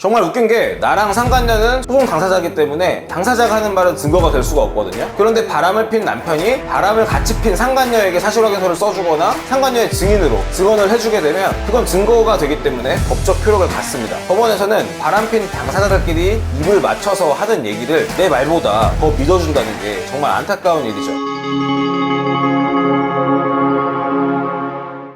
정말 웃긴 게 나랑 상간녀는 소송 당사자이기 때문에 당사자가 하는 말은 증거가 될 수가 없거든요. 그런데 바람을 핀 남편이 바람을 같이 핀 상간녀에게 사실확인서를 써주거나 상간녀의 증인으로 증언을 해주게 되면 그건 증거가 되기 때문에 법적 효력을 갖습니다. 법원에서는 바람핀 당사자들끼리 입을 맞춰서 하는 얘기를 내 말보다 더 믿어준다는 게 정말 안타까운 일이죠.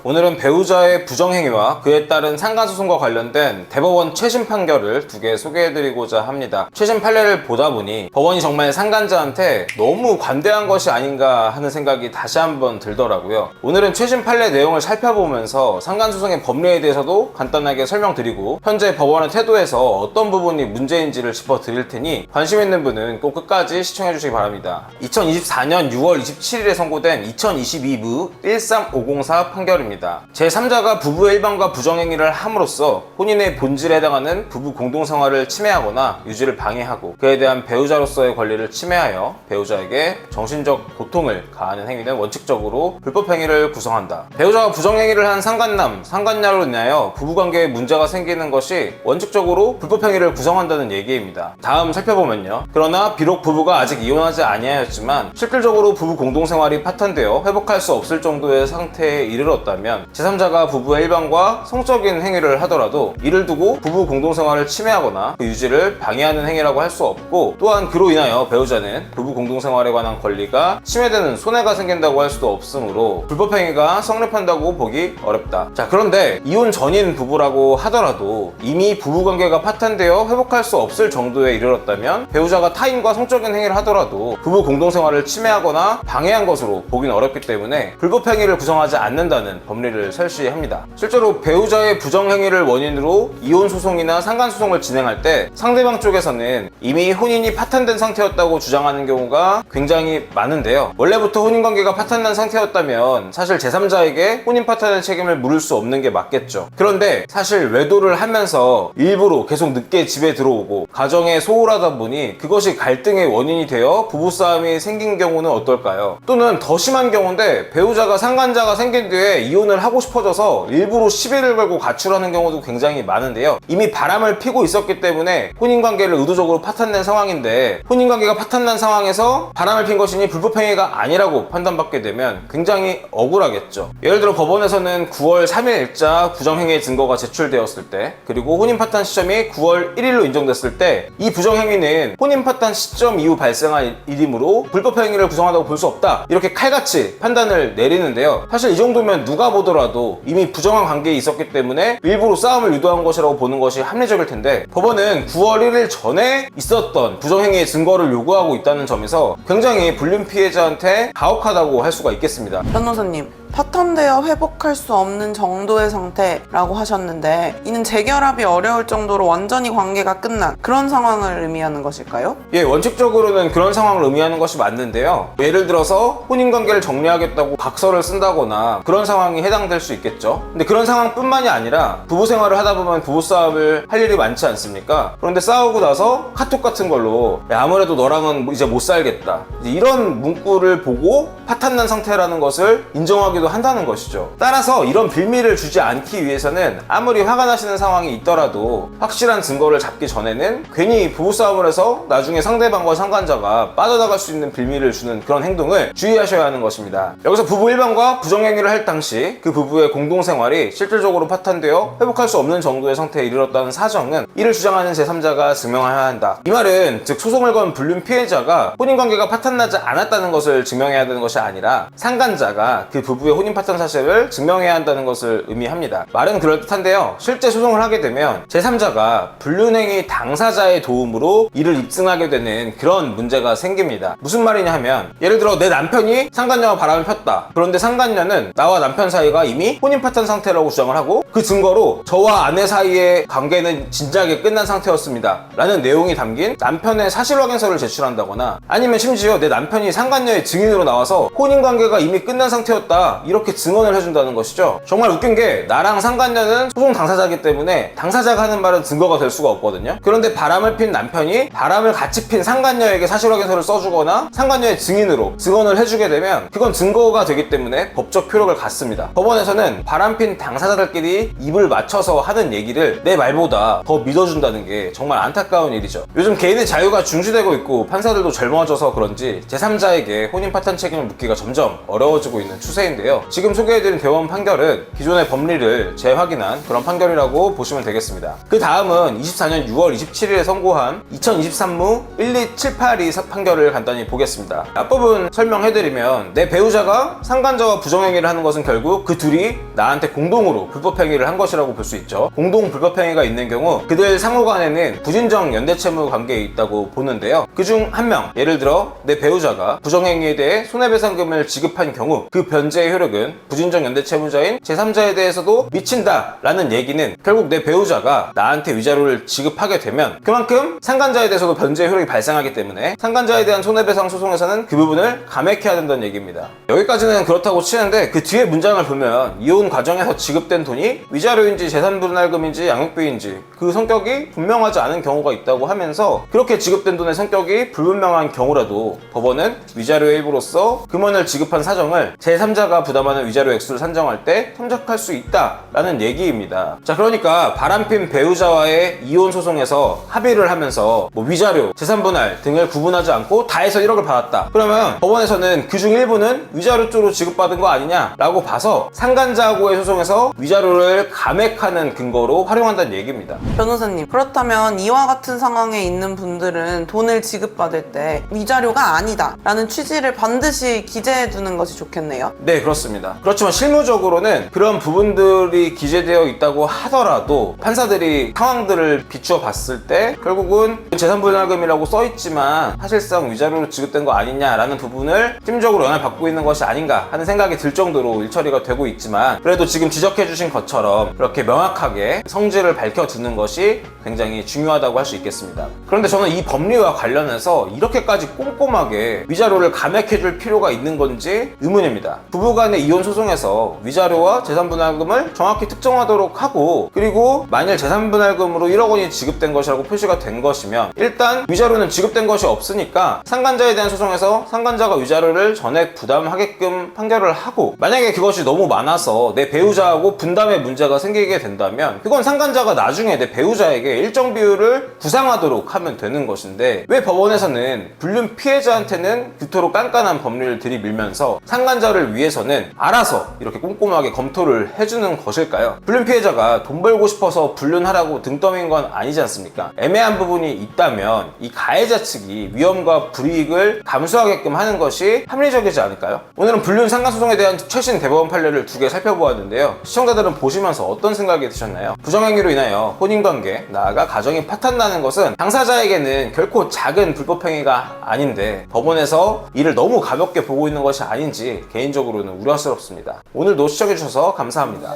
오늘은 배우자의 부정행위와 그에 따른 상간소송과 관련된 대법원 최신 판결을 두 개 소개해드리고자 합니다. 최신 판례를 보다 보니 법원이 정말 상간자한테 너무 관대한 것이 아닌가 하는 생각이 다시 한번 들더라고요. 오늘은 최신 판례 내용을 살펴보면서 상간소송의 법리에 대해서도 간단하게 설명드리고 현재 법원의 태도에서 어떤 부분이 문제인지를 짚어드릴 테니 관심 있는 분은 꼭 끝까지 시청해주시기 바랍니다. 2024년 6월 27일에 선고된 2022부 13504 판결입니다. 제3자가 부부의 일방과 부정행위를 함으로써 혼인의 본질에 해당하는 부부 공동생활을 침해하거나 유지를 방해하고 그에 대한 배우자로서의 권리를 침해하여 배우자에게 정신적 고통을 가하는 행위는 원칙적으로 불법행위를 구성한다. 배우자가 부정행위를 한 상간남, 상간녀로 인하여 부부관계에 문제가 생기는 것이 원칙적으로 불법행위를 구성한다는 얘기입니다. 다음 살펴보면요. 그러나 비록 부부가 아직 이혼하지 아니하였지만 실질적으로 부부 공동생활이 파탄되어 회복할 수 없을 정도의 상태에 이르렀다면 제3자가 부부의 일방과 성적인 행위를 하더라도 이를 두고 부부 공동생활을 침해하거나 그 유지를 방해하는 행위라고 할 수 없고 또한 그로 인하여 배우자는 부부 공동생활에 관한 권리가 침해되는 손해가 생긴다고 할 수도 없으므로 불법행위가 성립한다고 보기 어렵다. 자, 그런데 이혼 전인 부부라고 하더라도 이미 부부관계가 파탄되어 회복할 수 없을 정도에 이르렀다면 배우자가 타인과 성적인 행위를 하더라도 부부 공동생활을 침해하거나 방해한 것으로 보긴 어렵기 때문에 불법행위를 구성하지 않는다는 법리를 설치합니다. 실제로 배우자의 부정행위를 원인으로 이혼소송이나 상간소송을 진행할 때 상대방 쪽에서는 이미 혼인이 파탄된 상태였다고 주장하는 경우가 굉장히 많은데요. 원래부터 혼인관계가 파탄난 상태였다면 사실 제3자에게 혼인 파탄의 책임을 물을 수 없는 게 맞겠죠. 그런데 사실 외도를 하면서 일부러 계속 늦게 집에 들어오고 가정에 소홀하다 보니 그것이 갈등의 원인이 되어 부부싸움이 생긴 경우는 어떨까요? 또는 더 심한 경우인데 배우자가 상간자가 생긴 뒤에 이혼을 하고 싶어져서 일부러 시비를 걸고 가출하는 경우도 굉장히 많은데요. 이미 바람을 피고 있었기 때문에 혼인관계를 의도적으로 파탄낸 상황인데 혼인관계가 파탄난 상황에서 바람을 핀 것이니 불법행위가 아니라고 판단받게 되면 굉장히 억울하겠죠. 예를 들어 법원에서는 9월 3일자 부정행위의 증거가 제출되었을 때 그리고 혼인 파탄 시점이 9월 1일로 인정됐을 때 이 부정행위는 혼인 파탄 시점 이후 발생한 일이므로 불법행위를 구성한다고 볼 수 없다 이렇게 칼같이 판단을 내리는데요. 사실 이 정도면 누가 보더라도 이미 부정한 관계에 있었기 때문에 일부러 싸움을 유도한 것이라고 보는 것이 합리적일 텐데 법원은 9월 1일 전에 있었던 부정행위의 증거를 요구하고 있다는 점에서 굉장히 불륜 피해자한테 가혹하다고 할 수가 있겠습니다. 변호사님, 파탄되어 회복할 수 없는 정도의 상태라고 하셨는데 이는 재결합이 어려울 정도로 완전히 관계가 끝난 그런 상황을 의미하는 것일까요? 예, 원칙적으로는 그런 상황을 의미하는 것이 맞는데요. 예를 들어서 혼인관계를 정리하겠다고 각서를 쓴다거나 그런 상황이 해당될 수 있겠죠. 근데 그런 상황뿐만이 아니라 부부 생활을 하다 보면 부부싸움을 할 일이 많지 않습니까? 그런데 싸우고 나서 카톡 같은 걸로 야, 아무래도 너랑은 이제 못 살겠다 이런 문구를 보고 파탄난 상태라는 것을 인정하기도 한다는 것이죠. 따라서 이런 빌미를 주지 않기 위해서는 아무리 화가 나시는 상황이 있더라도 확실한 증거를 잡기 전에는 괜히 부부싸움을 해서 나중에 상대방과 상간자가 빠져나갈 수 있는 빌미를 주는 그런 행동을 주의하셔야 하는 것입니다. 여기서 부부 일방과 부정행위를 할 당시 그 부부의 공동생활이 실질적으로 파탄되어 회복할 수 없는 정도의 상태에 이르렀다는 사정은 이를 주장하는 제3자가 증명해야 한다. 이 말은 즉 소송을 건 불륜 피해자가 혼인관계가 파탄나지 않았다는 것을 증명해야 되는 것이 아니라 상간자가 그 부부의 혼인 파탄 사실을 증명해야 한다는 것을 의미합니다. 말은 그럴듯한데요. 실제 소송을 하게 되면 제3자가 불륜행위 당사자의 도움으로 이를 입증하게 되는 그런 문제가 생깁니다. 무슨 말이냐 하면 예를 들어 내 남편이 상간녀와 바람을 폈다. 그런데 상간녀는 나와 남편 사이가 이미 혼인 파탄 상태라고 주장을 하고 그 증거로 저와 아내 사이의 관계는 진작에 끝난 상태였습니다 라는 내용이 담긴 남편의 사실확인서를 제출한다거나 아니면 심지어 내 남편이 상간녀의 증인으로 나와서 혼인관계가 이미 끝난 상태였다 배우자가 이렇게 증언을 해준다는 것이죠. 정말 웃긴 게 나랑 상간녀는 소송 당사자이기 때문에 당사자가 하는 말은 증거가 될 수가 없거든요. 그런데 바람을 핀 남편이 바람을 같이 핀 상간녀에게 사실확인서를 써주거나 상간녀의 증인으로 증언을 해주게 되면 그건 증거가 되기 때문에 법적 효력을 갖습니다. 법원에서는 바람핀 당사자들끼리 입을 맞춰서 하는 얘기를 내 말보다 더 믿어준다는 게 정말 안타까운 일이죠. 요즘 개인의 자유가 중시되고 있고 판사들도 젊어져서 그런지 제3자에게 혼인 파탄 책임을 묻기가 점점 어려워지고 있는 추세인데요. 지금 소개해드린 대법원 판결은 기존의 법리를 재확인한 그런 판결이라고 보시면 되겠습니다. 그 다음은 24년 6월 27일에 선고한 2023무 12782 판결을 간단히 보겠습니다. 앞부분 설명해드리면 내 배우자가 상간자와 부정행위를 하는 것은 결국 그 둘이 나한테 공동으로 불법행위를 한 것이라고 볼 수 있죠. 공동 불법행위가 있는 경우 그들 상호 간에는 부진정 연대채무 관계에 있다고 보는데요. 그중 한 명, 예를 들어 내 배우자가 부정행위에 대해 손해배상금을 지급한 경우 그 변제의 효력은 부진정 연대채무자인 제3자에 대해서도 미친다 라는 얘기는 결국 내 배우자가 나한테 위자료를 지급하게 되면 그만큼 상간자에 대해서도 변제의 효력이 발생하기 때문에 상간자에 대한 손해배상 소송에서는 그 부분을 감액해야 된다는 얘기입니다. 여기까지는 그렇다고 치는데 그 뒤에 문장을 보면 이혼 과정에서 지급된 돈이 위자료인지 재산분할금인지 양육비인지 그 성격이 분명하지 않은 경우가 있다고 하면서 그렇게 지급된 돈의 성격이 불분명한 경우라도 법원은 위자료의 일부로서 금원을 지급한 사정을 제3자가 부담하는 위자료 액수를 산정할 때 참작할 수 있다라는 얘기입니다. 자, 그러니까 바람핀 배우자와의 이혼 소송에서 합의를 하면서 뭐 위자료, 재산분할 등을 구분하지 않고 다 해서 1억을 받았다. 그러면 법원에서는 그중 일부는 위자료 쪽으로 지급받은 거 아니냐라고 봐서 상간자하고의 소송에서 위자료를 감액하는 근거로 활용한다는 얘기입니다. 변호사님, 그렇다면 이와 같은 상황에 있는 분들은 돈을 지급받을 때 위자료가 아니다 라는 취지를 반드시 기재해 두는 것이 좋겠네요. 네, 그렇습니다. 그렇지만 실무적으로는 그런 부분들이 기재되어 있다고 하더라도 판사들이 상황들을 비추어 봤을 때 결국은 재산분할금이라고 써있지만 사실상 위자료로 지급된 거 아니냐라는 부분을 심적으로 영향을 받고 있는 것이 아닌가 하는 생각이 들 정도로 일처리가 되고 있지만 그래도 지금 지적해 주신 것처럼 그렇게 명확하게 성질을 밝혀두는 것이 굉장히 중요하다고 할 수 있겠습니다. 그런데 저는 이 법리와 관련해서 이렇게까지 꼼꼼하게 위자료를 감액해 줄 필요가 있는 건지 의문입니다. 부부간의 이혼 소송에서 위자료와 재산분할금을 정확히 특정하도록 하고 그리고 만일 재산분할금으로 1억 원이 지급된 것이라고 표시가 된 것이면 일단 위자료는 지급된 것이 없으니까 상간자에 대한 소송에서 상간자가 위자료를 전액 부담하게끔 판결을 하고 만약에 그것이 너무 많아서 내 배우자하고 분담의 문제가 생기게 된다면 그건 상간자가 나중에 내 배우자에게 일정 비율을 구상하도록 하면 되는 것인데 왜 법원에서는 불륜 피해자한테는 그토록 깐깐한 법률을 들이밀면서 상간자를 위해서는 알아서 이렇게 꼼꼼하게 검토를 해주는 것일까요? 불륜 피해자가 돈 벌고 싶어서 불륜하라고 등 떠민 건 아니지 않습니까? 애매한 부분이 있다면 이 가해자 측이 위험과 불이익을 감수하게끔 하는 것이 합리적이지 않을까요? 오늘은 불륜 상간소송에 대한 최신 대법원 판례를 2개 살펴보았는데요. 시청자들은 보시면서 어떤 생각이 드셨나요? 부정행위로 인하여 혼인관계, 나아가 가정이 파탄나는 것은 당사자에게는 결코 작은 불법행위가 아닌데 법원에서 이를 너무 가볍게 보고 있는 것이 아닌지 개인적으로는 우려스럽습니다. 오늘도 시청해주셔서 감사합니다.